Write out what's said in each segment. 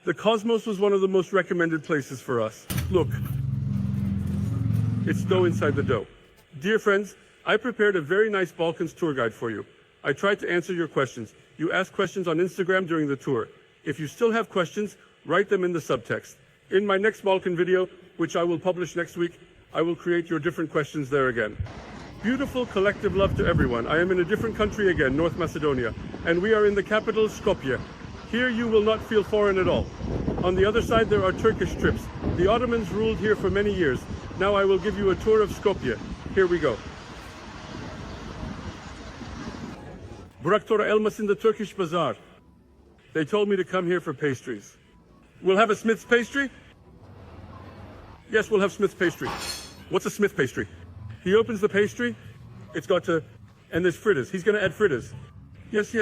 The Kosmos was one of the most recommended places for us. Look, it's dough inside the dough. Dear friends, I prepared a very nice Balkans tour guide for you. I tried to answer your questions. You asked questions on Instagram during the tour. If you still have questions, write them in the subtext. In my next Balkan video, which I will publish next week, I will create your different questions there again. Beautiful collective love to everyone. I am in a different country again, North Macedonia, and we are in the capital, Skopje. Here you will not feel foreign at all. On the other side there are Turkish trips. The Ottomans ruled here for many years. Now I will give you a tour of Skopje. Here we go. Burektore Etmas in the Turkish bazaar. They told me to come here for pastries. We'll have a Smith's pastry? Yes, we'll have Smith's pastry. What's a Smith pastry? He opens the pastry, it's got to, and there's fritters. He's going to add fritters. Yes.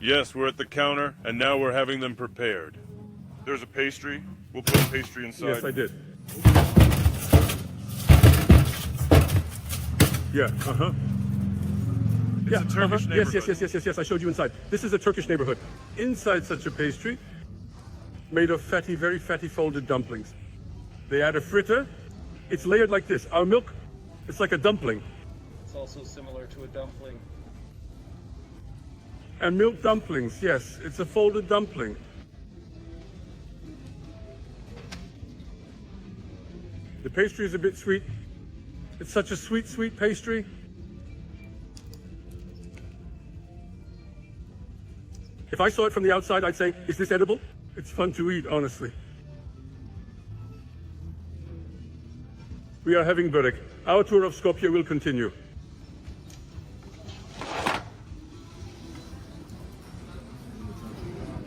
Yes, we're at the counter, and now we're having them prepared. There's a pastry. We'll put a pastry inside. Yes, I did. Yeah, It's a Turkish neighborhood. Yes, I showed you inside. This is a Turkish neighborhood. Inside such a pastry, made of fatty, very fatty folded dumplings. They add a fritter. It's layered like this. Our milk, it's like a dumpling. It's also similar to a dumpling. And milk dumplings, yes, it's a folded dumpling. The pastry is a bit sweet. It's such a sweet, sweet pastry. If I saw it from the outside, I'd say, is this edible? It's fun to eat, honestly. We are having burek. Our tour of Skopje will continue.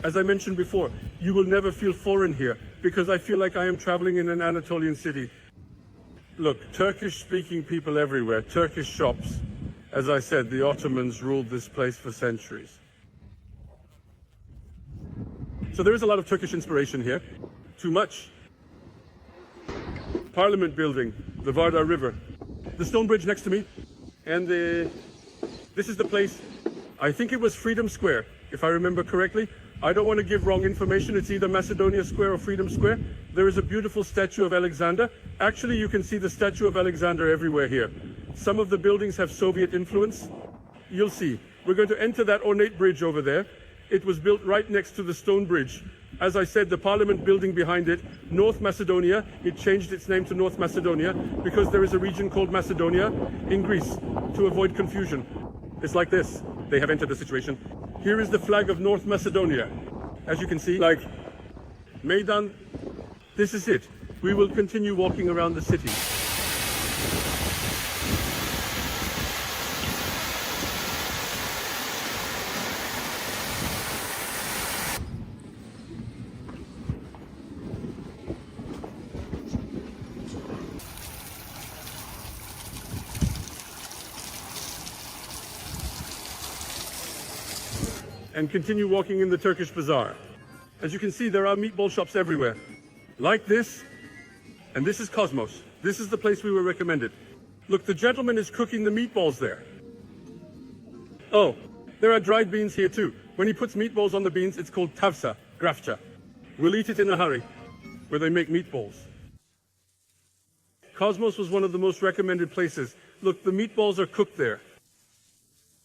As I mentioned before, you will never feel foreign here because I feel like I am traveling in an Anatolian city. Look, Turkish-speaking people everywhere, Turkish shops. As I said, the Ottomans ruled this place for centuries. So there is a lot of Turkish inspiration here. Too much. Parliament building, the Vardar River, the stone bridge next to me, and this is the place, I think it was Freedom Square, if I remember correctly. I don't want to give wrong information. It's either Macedonia Square or Freedom Square. There is a beautiful statue of Alexander. Actually, you can see the statue of Alexander everywhere here. Some of the buildings have Soviet influence. You'll see. We're going to enter that ornate bridge over there. It was built right next to the stone bridge. As I said, the parliament building behind it, North Macedonia, it changed its name to North Macedonia because there is a region called Macedonia in Greece, to avoid confusion. It's like this. They have entered the situation. Here is the flag of North Macedonia. As you can see, like Maidan, this is it. We will continue walking around the city. And continue walking in the Turkish bazaar. As you can see, there are meatball shops everywhere. Like this, and this is Kosmos. This is the place we were recommended. Look, the gentleman is cooking the meatballs there. Oh, there are dried beans here too. When he puts meatballs on the beans, it's called tavsa, grafcha. We'll eat it in a hurry, where they make meatballs. Kosmos was one of the most recommended places. Look, the meatballs are cooked there.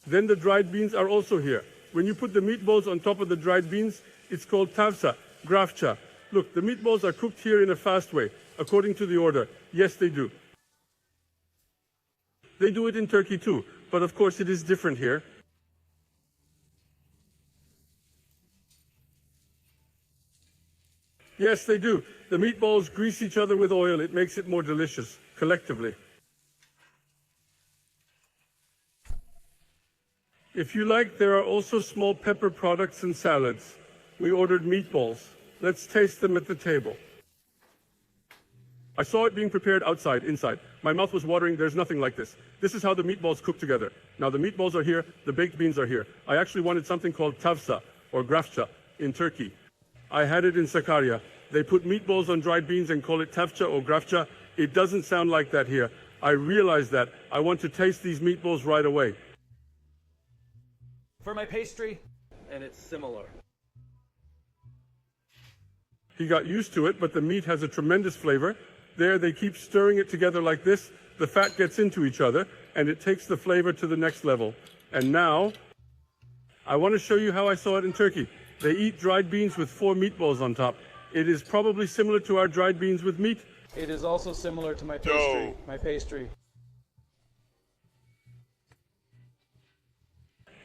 Then the dried beans are also here. When you put the meatballs on top of the dried beans, it's called tavsa, grafcha. Look, the meatballs are cooked here in a fast way, according to the order. Yes, they do. They do it in Turkey too, but of course it is different here. Yes, they do. The meatballs grease each other with oil. It makes it more delicious, collectively. If you like, there are also small pepper products and salads. We ordered meatballs. Let's taste them at the table. I saw it being prepared outside, inside. My mouth was watering. There's nothing like this. This is how the meatballs cook together. Now the meatballs are here, the baked beans are here. I actually wanted something called tavsa, or grafcha, in Turkey. I had it in Sakarya. They put meatballs on dried beans and call it tavcha or grafcha. It doesn't sound like that here. I realized that. I want to taste these meatballs right away. For my pastry, and it's similar. He got used to it, but the meat has a tremendous flavor. There, they keep stirring it together like this. The fat gets into each other, and it takes the flavor to the next level. And now, I want to show you how I saw it in Turkey. They eat dried beans with 4 meatballs on top. It is probably similar to our dried beans with meat. It is also similar to my pastry. Dough. My pastry.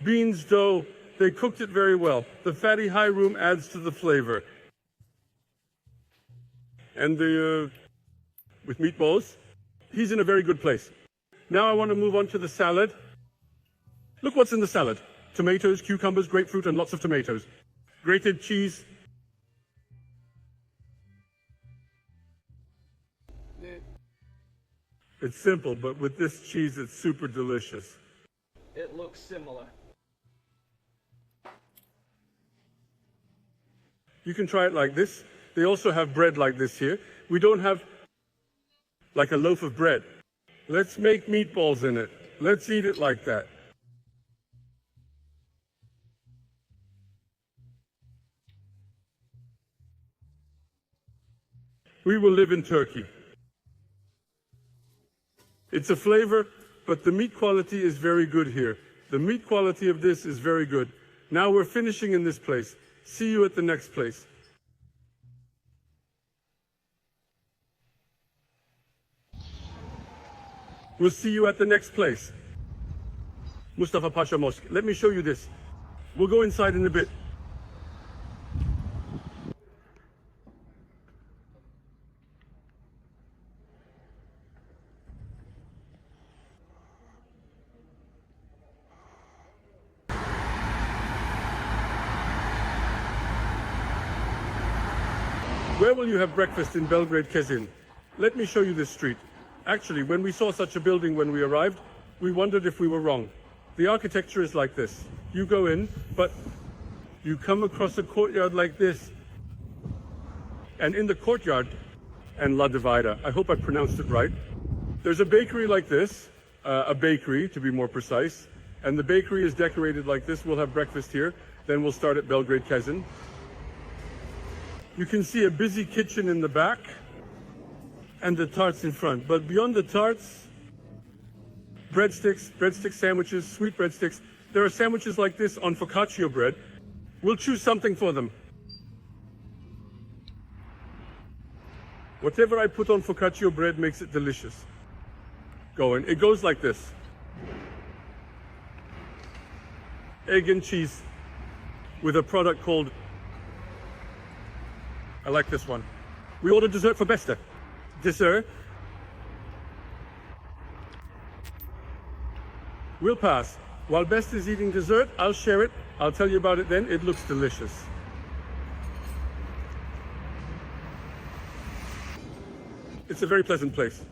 Beans, dough, they cooked it very well. The fatty high room adds to the flavor. And with meatballs, he's in a very good place. Now I want to move on to the salad. Look what's in the salad. Tomatoes, cucumbers, grapefruit, and lots of tomatoes. Grated cheese. It's simple, but with this cheese, it's super delicious. It looks similar. You can try it like this. They also have bread like this here. We don't have like a loaf of bread. Let's make meatballs in it. Let's eat it like that. We will live in Turkey. It's a flavor, but the meat quality is very good here. The meat quality of this is very good. Now we're finishing in this place. See you at the next place. We'll see you at the next place. Mustafa Pasha Mosque. Let me show you this. We'll go inside in a bit. Where will you have breakfast in Belgrade, Kezin? Let me show you this street. Actually, when we saw such a building when we arrived, we wondered if we were wrong. The architecture is like this. You go in, but you come across a courtyard like this. And in the courtyard, and La Divida, I hope I pronounced it right, there's a bakery like this, a bakery to be more precise, and the bakery is decorated like this. We'll have breakfast here, then we'll start at Belgrade, Kezin. You can see a busy kitchen in the back and the tarts in front. But beyond the tarts, breadstick sandwiches, sweet breadsticks. There are sandwiches like this on focaccia bread. We'll choose something for them. Whatever I put on focaccia bread makes it delicious. Going. It goes like this. Egg and cheese with a product called, I like this one. We ordered dessert for Beste. Dessert. We'll pass. While Beste is eating dessert, I'll share it. I'll tell you about it then. It looks delicious. It's a very pleasant place.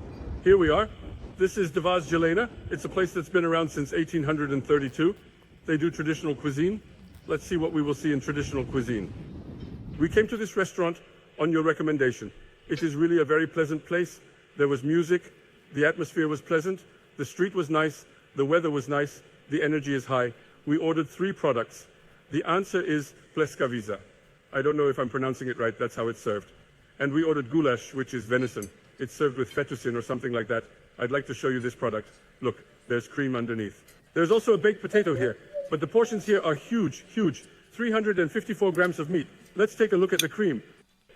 Here we are. This is Dva Jelena. It's a place that's been around since 1832. They do traditional cuisine. Let's see what we will see in traditional cuisine. We came to this restaurant on your recommendation. It is really a very pleasant place. There was music, the atmosphere was pleasant, the street was nice, the weather was nice, the energy is high. We ordered 3 products. The answer is pleskavica. I don't know if I'm pronouncing it right, that's how it's served. And we ordered goulash, which is venison. It's served with fettuccine or something like that. I'd like to show you this product. Look, there's cream underneath. There's also a baked potato here, but the portions here are huge, huge. 354 grams of meat. Let's take a look at the cream.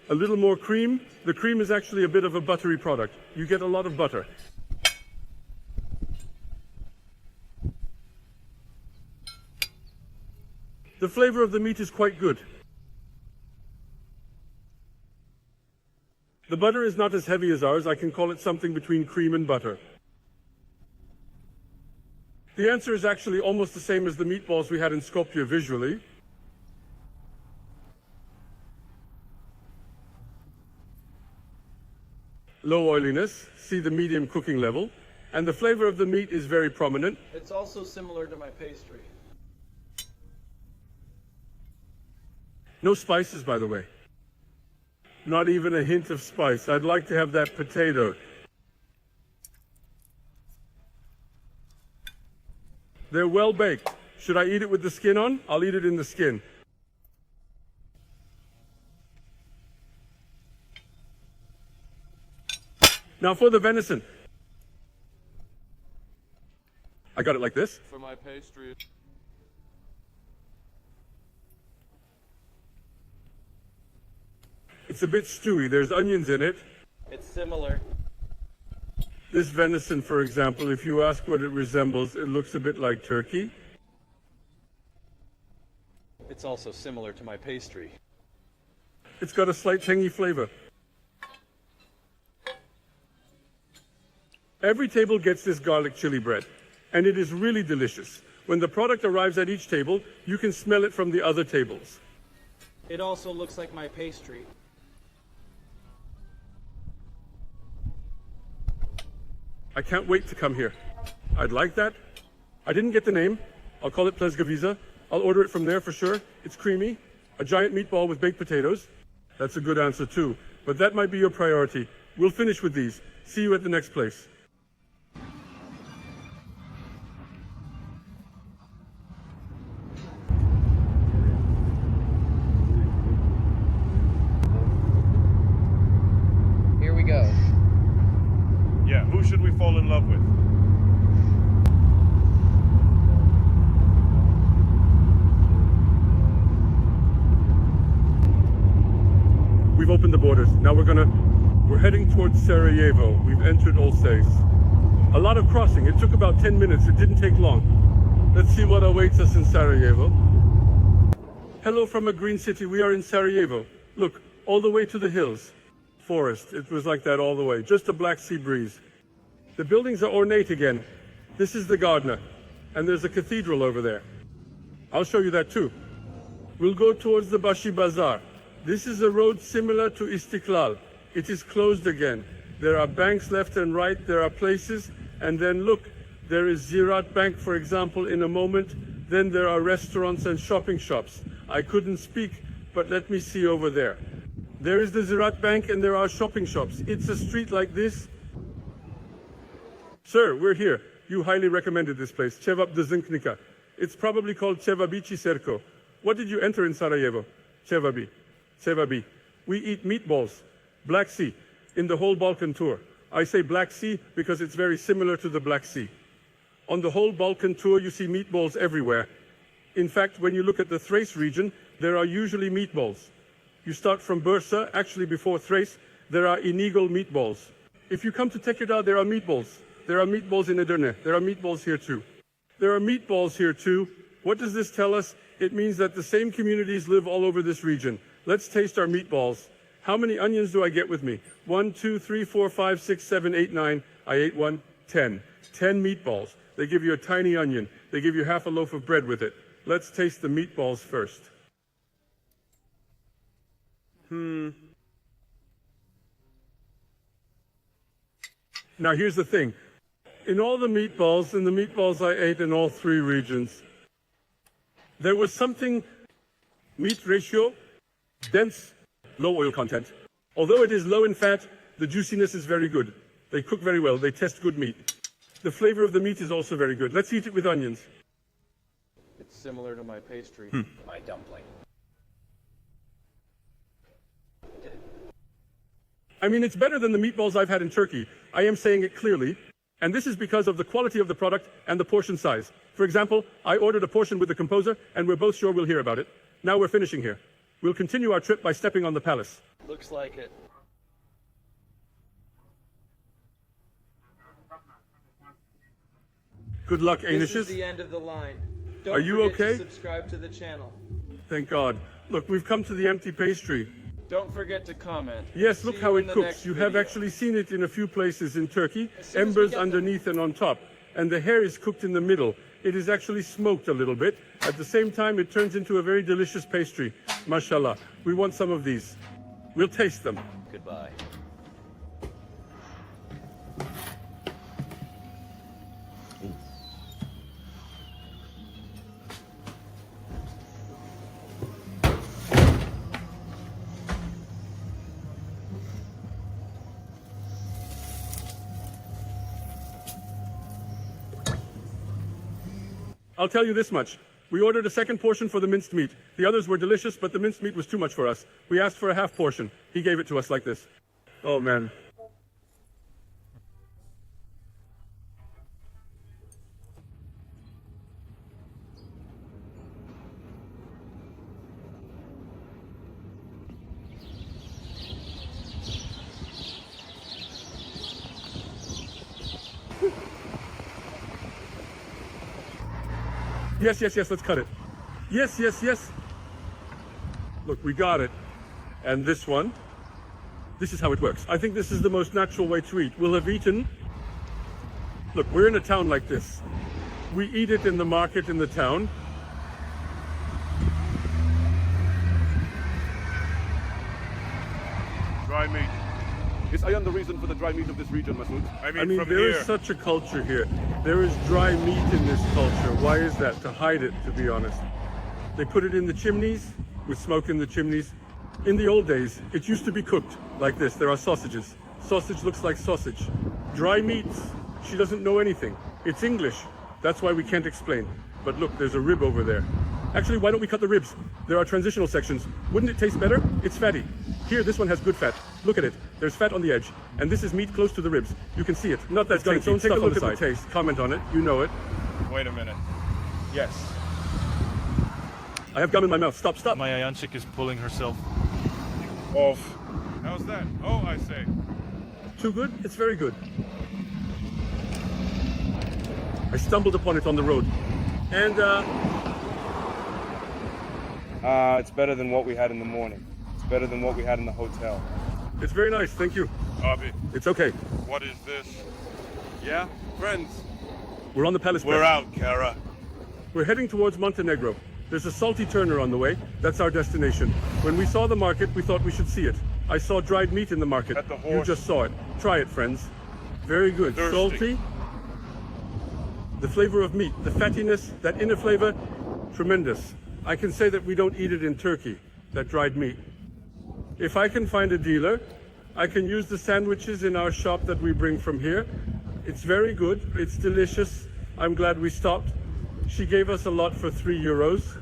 A little more cream. The cream is actually a bit of a buttery product. You get a lot of butter. The flavor of the meat is quite good. The butter is not as heavy as ours. I can call it something between cream and butter. The answer is actually almost the same as the meatballs we had in Skopje visually. Low oiliness, see the medium cooking level, and the flavor of the meat is very prominent. It's also similar to my pastry. No spices, by the way. Not even a hint of spice. I'd like to have that potato. They're well baked. Should I eat it with the skin on? I'll eat it in the skin. Now for the venison. I got it like this. For my pastry. It's a bit stewy. There's onions in it. It's similar. This venison, for example, if you ask what it resembles, it looks a bit like turkey. It's also similar to my pastry. It's got a slight tangy flavor. Every table gets this garlic chili bread, and it is really delicious. When the product arrives at each table, you can smell it from the other tables. It also looks like my pastry. I can't wait to come here. I'd like that. I didn't get the name. I'll call it Plezgaviza. I'll order it from there for sure. It's creamy. A giant meatball with baked potatoes. That's a good answer too. But that might be your priority. We'll finish with these. See you at the next place. Here we go. Yeah, who should we fall in love with? We've opened the borders. Now we're heading towards Sarajevo. We've entered Olsace. A lot of crossing. It took about 10 minutes. It didn't take long. Let's see what awaits us in Sarajevo. Hello from a green city. We are in Sarajevo. Look, all the way to the hills. Forest. It was like that all the way. Just a Black Sea breeze. The buildings are ornate again. This is the Gardner. And there's a cathedral over there. I'll show you that too. We'll go towards the Bashi Bazaar. This is a road similar to Istiklal. It is closed again. There are banks left and right. There are places. And then look, there is Ziraat Bank, for example, in a moment. Then there are restaurants and shopping shops. I couldn't speak, but let me see over there. There is the Ziraat Bank and there are shopping shops. It's a street like this. Sir, we're here. You highly recommended this place, Cevabdzinica. It's probably called Cevabici Serko. What did you enter in Sarajevo? Cevabi. Cevabi. We eat meatballs. Black Sea. In the whole Balkan tour. I say Black Sea because it's very similar to the Black Sea. On the whole Balkan tour, you see meatballs everywhere. In fact, when you look at the Thrace region, there are usually meatballs. You start from Bursa, actually before Thrace, there are illegal meatballs. If you come to Tekirdağ, there are meatballs. There are meatballs in Edirne. There are meatballs here too. There are meatballs here too. What does this tell us? It means that the same communities live all over this region. Let's taste our meatballs. How many onions do I get with me? 1, 2, 3, 4, 5, 6, 7, 8, 9. I ate 1, 10. 10 meatballs. They give you a tiny onion. They give you half a loaf of bread with it. Let's taste the meatballs first. Now here's the thing. In all the meatballs, and the meatballs I ate in all three regions, there was something, meat ratio, dense, low oil content. Although it is low in fat, the juiciness is very good. They cook very well. They test good meat. The flavor of the meat is also very good. Let's eat it with onions. It's similar to my pastry. My dumpling. I mean, it's better than the meatballs I've had in Turkey. I am saying it clearly. And this is because of the quality of the product and the portion size. For example, I ordered a portion with the composer, and we're both sure we'll hear about it. Now we're finishing here. We'll continue our trip by stepping on the palace. Looks like it. Good luck, This is Anishes. the end of the line. Don't Are you forget okay? to subscribe to the channel. Thank God. Look, we've come to the empty pastry. Don't forget to comment. Yes, look See how you it in the cooks. next You have video. actually seen it in a few places in Turkey. As soon as we Embers get underneath and on top. And the hair is cooked in the middle. It is actually smoked a little bit. At the same time, it turns into a very delicious pastry. Mashallah. We want some of these. We'll taste them. Goodbye. I'll tell you this much. We ordered a second portion for the minced meat. The others were delicious, but the minced meat was too much for us. We asked for a half portion. He gave it to us like this. Oh, man. Yes, yes, yes, let's cut it. Yes, yes, yes. Look, we got it. And this one, this is how it works. I think this is the most natural way to eat. We'll have eaten, look, we're in a town like this. We eat it in the market in the town. Dry meat. Is iron the reason for the dry meat of this region, Masood? I mean, I mean, from there here. is such a culture here. There is dry meat in this culture. Why is that? To hide it, to be honest. They put it in the chimneys, with smoke in the chimneys. In the old days, it used to be cooked like this. There are sausages. Sausage looks like sausage. Dry meats, she doesn't know anything. It's English. That's why we can't explain. But look, there's a rib over there. Actually, why don't we cut the ribs? There are transitional sections. Wouldn't it taste better? It's fatty. Here, this one has good fat. Look at it. There's fat on the edge. And this is meat close to the ribs. You can see it. Not that got its own stuff on the side. Take a look at the taste. Comment on it. You know it. Wait a minute. Yes. I have gum in my mouth. Stop, stop. My Ayanchik is pulling herself. Off. How's that? Oh, I say. Too good? It's very good. I stumbled upon it on the road. And, It's better than what we had in the morning. It's better than what we had in the hotel. it's very nice. Thank you. Bobby, It's okay. what is this? Yeah, friends. We're on the Palace We're Press. out, Kara. We're heading towards Montenegro. There's a salty turner on the way. That's our destination. When we saw the market, we thought we should see it. I saw dried meat in the market. At the You horse. just saw it. Try it, friends. Very good. Thirsty. Salty. The flavor of meat, the fattiness, that inner flavor, tremendous. I can say that we don't eat it in Turkey, that dried meat. If I can find a dealer, I can use the sandwiches in our shop that we bring from here. It's very good. It's delicious. I'm glad we stopped. She gave us a lot for €3.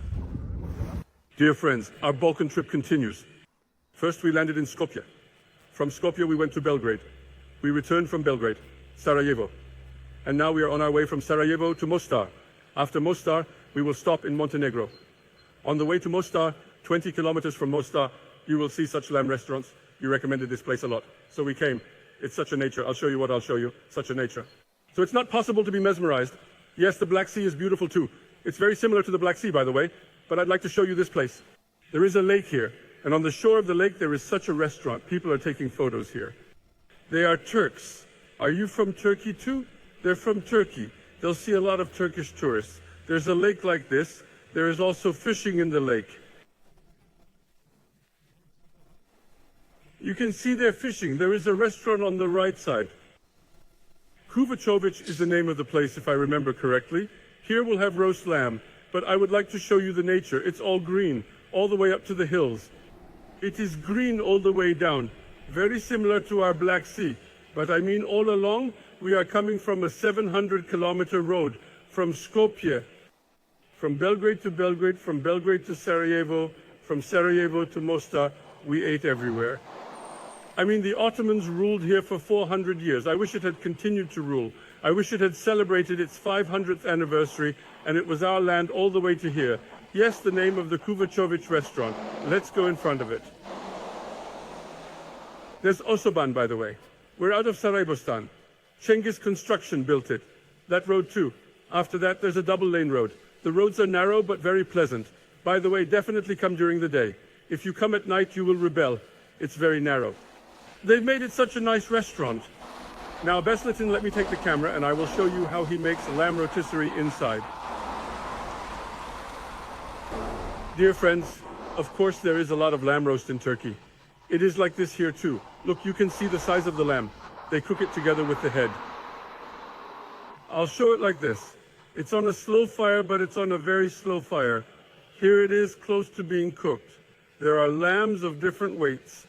Dear friends, our Balkan trip continues. First we landed in Skopje. From Skopje we went to Belgrade. We returned from Belgrade, Sarajevo. And now we are on our way from Sarajevo to Mostar. After Mostar, we will stop in Montenegro. On the way to Mostar, 20 kilometers from Mostar, you will see such lamb restaurants. You recommended this place a lot. So we came. It's such a nature. I'll show you what I'll show you. Such a nature. So it's not possible to be mesmerized. Yes, the Black Sea is beautiful too. It's very similar to the Black Sea, by the way. But I'd like to show you this place. There is a lake here. And on the shore of the lake, there is such a restaurant. People are taking photos here. They are Turks. Are you from Turkey too? They're from Turkey. They'll see a lot of Turkish tourists. There's a lake like this. There is also fishing in the lake. You can see they're fishing. There is a restaurant on the right side. Kuvacovic is the name of the place, if I remember correctly. Here we'll have roast lamb, but I would like to show you the nature. It's all green, all the way up to the hills. It is green all the way down, very similar to our Black Sea. But I mean all along, we are coming from a 700-kilometer road from Skopje, from Belgrade to Belgrade, from Belgrade to Sarajevo, from Sarajevo to Mostar. We ate everywhere. I mean, the Ottomans ruled here for 400 years. I wish it had continued to rule. I wish it had celebrated its 500th anniversary, and it was our land all the way to here. Yes, the name of the Kuvacovic restaurant. Let's go in front of it. There's Osoban, by the way. We're out of Saraybostan. Cengiz Construction built it. That road too. After that, there's a double-lane road. The roads are narrow but very pleasant. By the way, definitely come during the day. If you come at night, you will rebel. It's very narrow. They've made it such a nice restaurant. Now, Besletin, let me take the camera and I will show you how he makes lamb rotisserie inside. Dear friends, of course there is a lot of lamb roast in Turkey. It is like this here too. Look, you can see the size of the lamb. They cook it together with the head. I'll show it like this. It's on a slow fire, but it's on a very slow fire. Here it is, close to being cooked. There are lambs of different weights.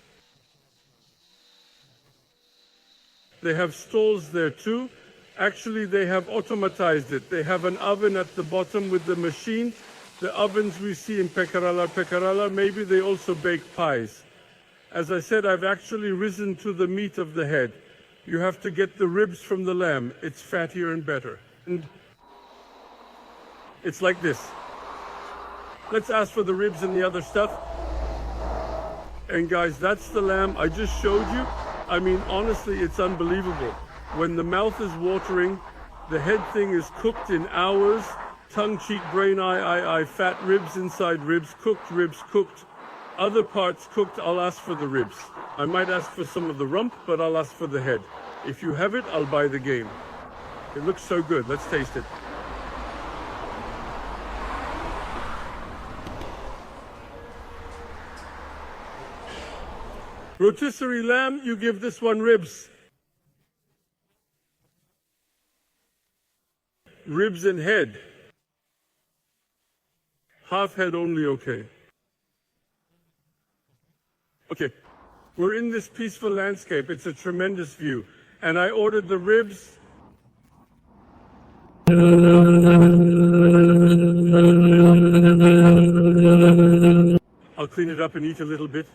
They have stalls there too. Actually, they have automatized it. They have an oven at the bottom with the machine. The ovens we see in Pekaralar, maybe they also bake pies. As I said, I've actually risen to the meat of the head. You have to get the ribs from the lamb. It's fattier and better. And it's like this. Let's ask for the ribs and the other stuff. And guys, that's the lamb I just showed you. I mean, honestly, it's unbelievable. When the mouth is watering, the head thing is cooked in hours. tongue, cheek, brain, eye, fat, ribs, inside ribs, cooked. Other parts cooked, I'll ask for the ribs. I might ask for some of the rump, but I'll ask for the head. If you have it, I'll buy the game. It looks so good. Let's taste it. Rotisserie lamb, you give this one ribs. Ribs and head. Half head only, okay. Okay, we're in this peaceful landscape. It's a tremendous view. And I ordered the ribs. I'll clean it up and eat a little bit.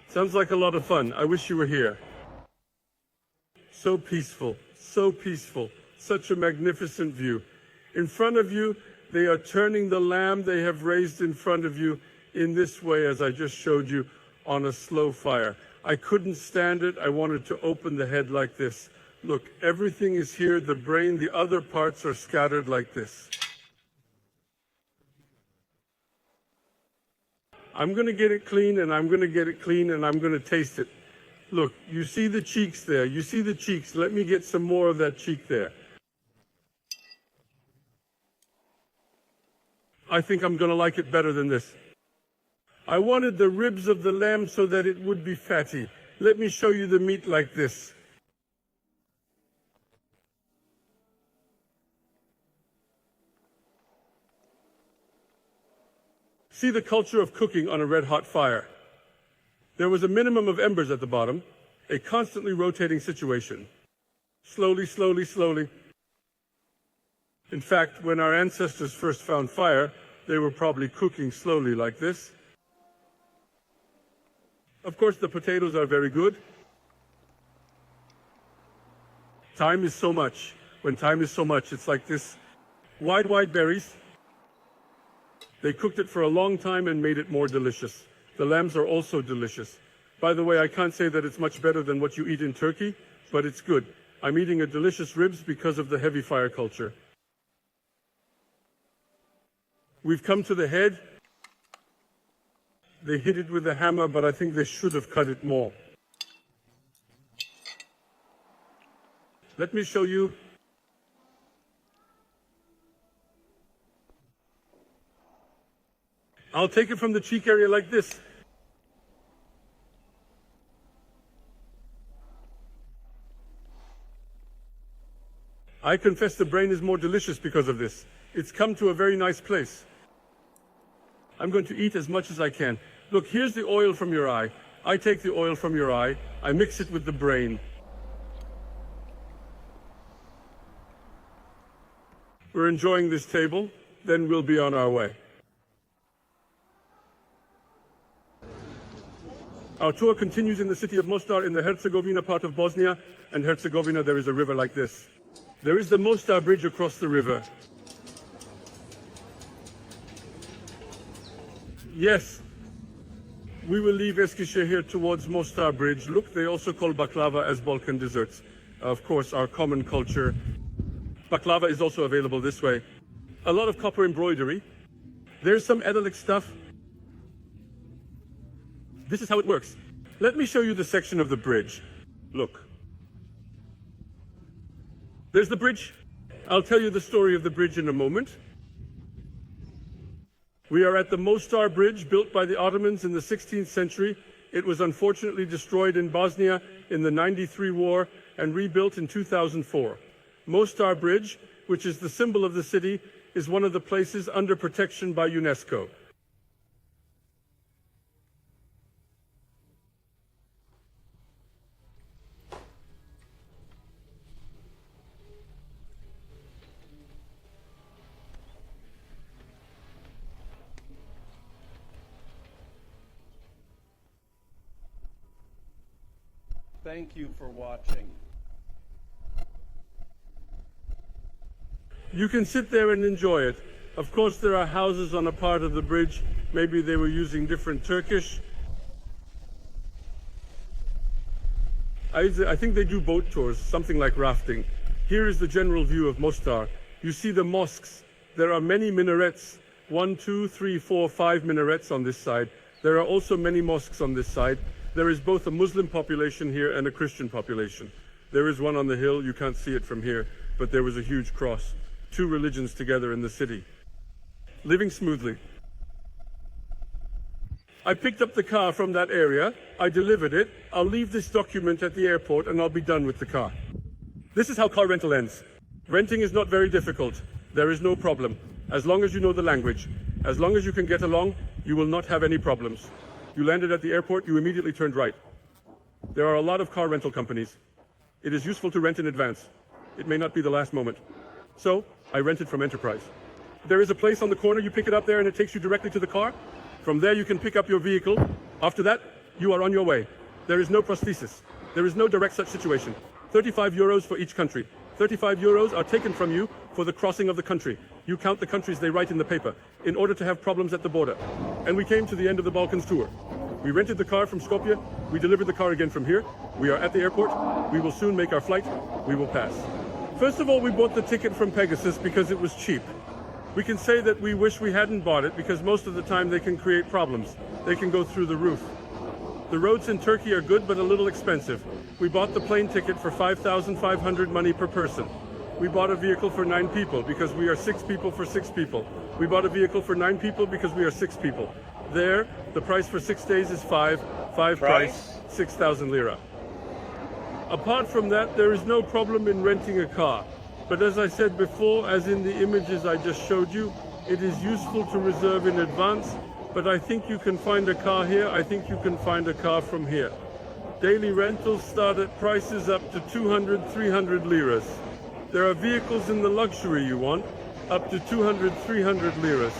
Sounds like a lot of fun. I wish you were here. So peaceful, such a magnificent view. In front of you, they are turning the lamb they have raised in front of you in this way, as I just showed you, on a slow fire. I couldn't stand it. I wanted to open the head like this. Look, everything is here, the brain, the other parts are scattered like this. I'm going to get it clean, and I'm going to get it clean, and I'm going to taste it. Look, you see the cheeks there. You see the cheeks. Let me get some more of that cheek there. I think I'm going to like it better than this. I wanted the ribs of the lamb so that it would be fatty. Let me show you the meat like this. See the culture of cooking on a red-hot fire. There was a minimum of embers at the bottom, a constantly rotating situation. Slowly, slowly, slowly. In fact, when our ancestors first found fire, they were probably cooking slowly like this. Of course, the potatoes are very good. Time is so much. When time is so much, it's like this. Wide berries. They cooked it for a long time and made it more delicious. The lambs are also delicious. By the way, I can't say that it's much better than what you eat in Turkey, but it's good. I'm eating a delicious ribs because of the heavy fire culture. We've come to the head. They hit it with a hammer, but I think they should have cut it more. Let me show you. I'll take it from the cheek area like this. I confess the brain is more delicious because of this. It's come to a very nice place. I'm going to eat as much as I can. Look, here's the oil from your eye. I take the oil from your eye. I mix it with the brain. We're enjoying this table. Then we'll be on our way. Our tour continues in the city of Mostar in the Herzegovina part of Bosnia and Herzegovina. There is a river like this. There is the Mostar Bridge across the river. Yes, we will leave Eskişehir here towards Mostar Bridge. Look, they also call baklava as Balkan desserts. Of course, our common culture. Baklava is also available this way. A lot of copper embroidery. There's some Edelic stuff. This is how it works. Let me show you the section of the bridge. Look. There's the bridge. I'll tell you the story of the bridge in a moment. We are at the Mostar Bridge, built by the Ottomans in the 16th century. It was unfortunately destroyed in Bosnia in the '93 war and rebuilt in 2004. Mostar Bridge, which is the symbol of the city, is one of the places under protection by UNESCO. Thank you for watching. You can sit there and enjoy it. Of course, there are houses on a part of the bridge. Maybe they were using different Turkish. I think they do boat tours, something like rafting. Here is the general view of Mostar. You see the mosques There are many minarets, 1, 2, 3, 4, 5 minarets on this side. There are also many mosques on this side. There is both a Muslim population here and a Christian population. There is one on the hill, you can't see it from here, but there was a huge cross. 2 religions together in the city. Living smoothly. I picked up the car from that area, I delivered it, I'll leave this document at the airport and I'll be done with the car. This is how car rental ends. Renting is not very difficult. There is no problem. As long as you know the language, as long as you can get along, you will not have any problems. You landed at the airport, you immediately turned right. There are a lot of car rental companies. It is useful to rent in advance. It may not be the last moment. So, I rented from Enterprise. There is a place on the corner, you pick it up there and it takes you directly to the car. From there you can pick up your vehicle. After that, you are on your way. There is no prosthesis. There is no direct such situation. 35 euros for each country. 35 euros are taken from you for the crossing of the country. You count the countries they write in the paper in order to have problems at the border. And we came to the end of the Balkans tour. We rented the car from Skopje. We delivered the car again from here. We are at the airport. We will soon make our flight. We will pass. First of all, we bought the ticket from Pegasus because it was cheap. We can say that we wish we hadn't bought it because most of the time they can create problems. They can go through the roof. The roads in Turkey are good but a little expensive. We bought the plane ticket for 5,500 money per person. We bought a vehicle for 9 people because we are 6 people for 6 people. We bought a vehicle for 9 people because we are 6 people. There, the price for 6 days is 5 price, 6,000 lira. Apart from that, there is no problem in renting a car. But as I said before, as in the images I just showed you, it is useful to reserve in advance, but I think you can find a car here, I think you can find a car from here. Daily rentals start at prices up to 200, 300 liras. There are vehicles in the luxury you want, up to 200, 300 liras.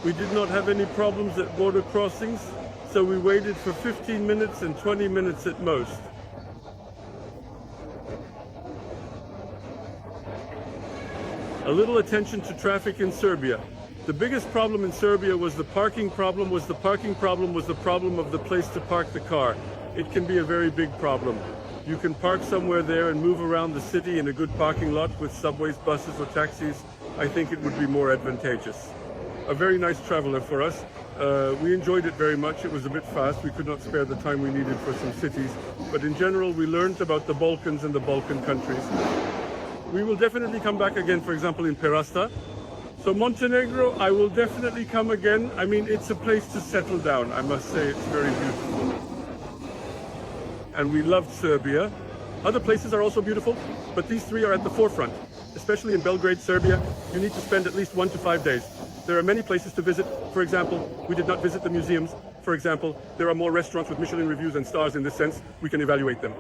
We did not have any problems at border crossings, so we waited for 15 minutes and 20 minutes at most. A little attention to traffic in Serbia. The biggest problem in Serbia was the parking problem, was the problem of the place to park the car. It can be a very big problem. You can park somewhere there and move around the city in a good parking lot with subways, buses or taxis. I think it would be more advantageous. A very nice traveler for us. We enjoyed it very much. It was a bit fast. We could not spare the time we needed for some cities. But in general, we learned about the Balkans and the Balkan countries. We will definitely come back again, for example, in Perasta. So Montenegro, I will definitely come again. I mean, it's a place to settle down. I must say it's very beautiful. And we loved Serbia. Other places are also beautiful, but these 3 are at the forefront. Especially in Belgrade, Serbia, you need to spend at least 1 to 5 days. There are many places to visit. For example, we did not visit the museums. For example, there are more restaurants with Michelin reviews and stars in this sense. We can evaluate them.